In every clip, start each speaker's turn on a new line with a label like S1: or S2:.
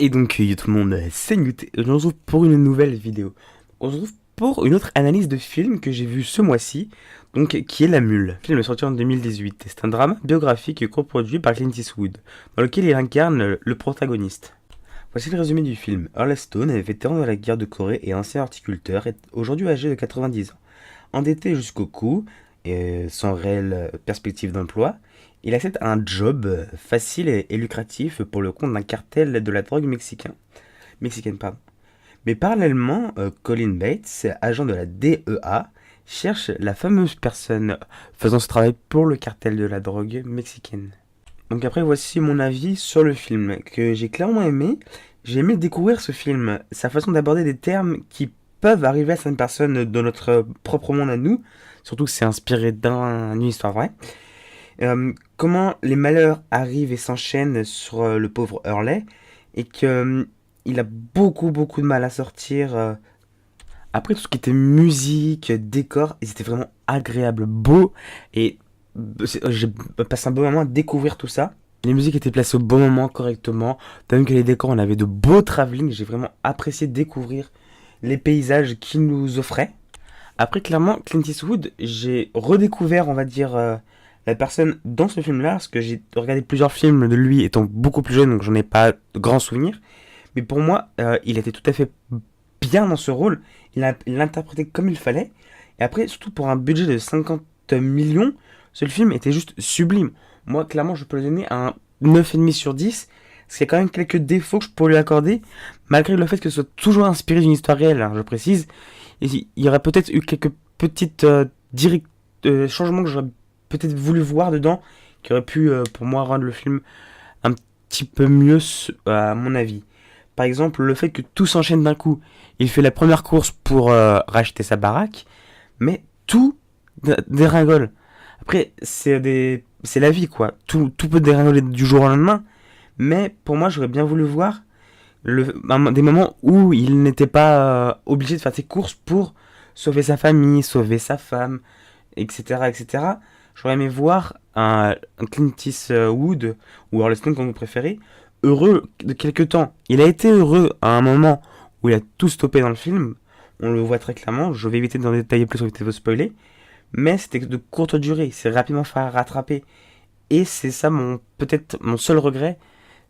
S1: Et donc, yo tout le monde, c'est Newt, et on se retrouve pour une nouvelle vidéo. On se retrouve pour une autre analyse de film que j'ai vu ce mois-ci, donc qui est La Mule. Le film est sorti en 2018, et c'est un drame biographique coproduit par Clint Eastwood, dans lequel il incarne le protagoniste. Voici le résumé du film. Earl Stone est vétéran de la guerre de Corée et ancien horticulteur, est aujourd'hui âgé de 90 ans. Endetté jusqu'au cou, et sans réelle perspective d'emploi, il accepte un job facile et lucratif pour le compte d'un cartel de la drogue mexicaine. Pardon. Mais parallèlement, Colin Bates, agent de la DEA, cherche la fameuse personne faisant ce travail pour le cartel de la drogue mexicaine. Donc après, voici mon avis sur le film, que j'ai clairement aimé. J'ai aimé découvrir ce film, sa façon d'aborder des termes qui peuvent arriver à certaines personnes dans notre propre monde à nous, surtout que c'est inspiré d'une histoire vraie. Comment les malheurs arrivent et s'enchaînent sur le pauvre Hurley, et que il a beaucoup de mal à sortir. Après tout ce qui était musique, décor, ils étaient vraiment agréables, beaux, et j'ai passé un bon moment à découvrir tout ça. Les musiques étaient placées au bon moment, correctement. Même que les décors, on avait de beaux travelling. J'ai vraiment apprécié découvrir les paysages qu'ils nous offraient. Après, clairement, Clint Eastwood, j'ai redécouvert, on va dire, la personne dans ce film-là, parce que j'ai regardé plusieurs films de lui étant beaucoup plus jeune, donc j'en ai pas de grands souvenirs. Mais pour moi, il était tout à fait bien dans ce rôle. Il l'interprétait comme il fallait. Et après, surtout pour un budget de 50 millions, ce film était juste sublime. Moi, clairement, je peux le donner un 9,5 sur 10. Parce qu'il y a quand même quelques défauts que je pourrais lui accorder, malgré le fait que ce soit toujours inspiré d'une histoire réelle, hein, je précise. Et il y aurait peut-être eu quelques petites changements que j'aurais peut-être voulu voir dedans, qui auraient pu, pour moi, rendre le film un petit peu mieux, à mon avis. Par exemple, le fait que tout s'enchaîne d'un coup. Il fait la première course pour racheter sa baraque, mais tout dégringole. Après, c'est la vie, quoi. Tout peut dégringoler du jour au lendemain. Mais pour moi, j'aurais bien voulu voir des moments où il n'était pas obligé de faire ses courses pour sauver sa famille, sauver sa femme, etc. etc. J'aurais aimé voir un Clint Eastwood, ou Earl Stone, comme vous préférez, heureux de quelques temps. Il a été heureux à un moment où il a tout stoppé dans le film. On le voit très clairement. Je vais éviter d'en détailler plus pour éviter de vous spoiler. Mais c'était de courte durée. C'est rapidement fait rattraper. Et c'est ça peut-être mon seul regret.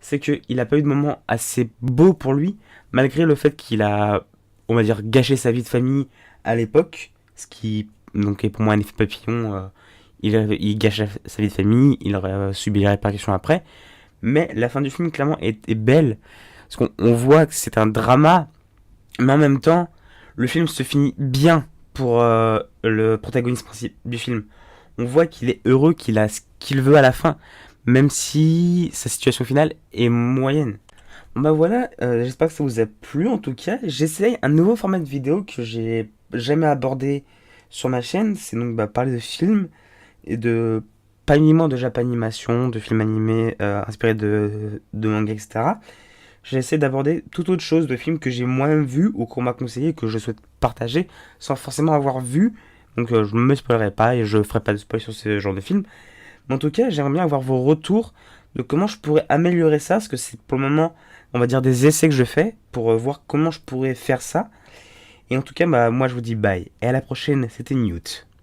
S1: C'est qu'il n'a pas eu de moment assez beau pour lui. Malgré le fait qu'il a, on va dire, gâché sa vie de famille à l'époque. Ce qui donc est pour moi un effet papillon. Il gâche sa vie de famille. Il aurait subi les répercussions après. Mais la fin du film, clairement, est belle. Parce qu'on voit que c'est un drama, mais en même temps, le film se finit bien pour le protagoniste principal du film. On voit qu'il est heureux, qu'il a ce qu'il veut à la fin, même si sa situation finale est moyenne. Bon bah voilà, j'espère que ça vous a plu en tout cas. J'essaye un nouveau format de vidéo que j'ai jamais abordé sur ma chaîne, c'est donc parler de films et de pas uniquement de japanimation, de films animés inspirés de manga, etc. J'essaie d'aborder toute autre chose de films que j'ai moi-même vu ou qu'on m'a conseillé et que je souhaite partager sans forcément avoir vu. Donc je ne me spoilerai pas et je ferai pas de spoil sur ce genre de film. Mais en tout cas, j'aimerais bien avoir vos retours de comment je pourrais améliorer ça, parce que c'est pour le moment, on va dire, des essais que je fais pour voir comment je pourrais faire ça. Et en tout cas, moi je vous dis bye. Et à la prochaine, c'était Newt.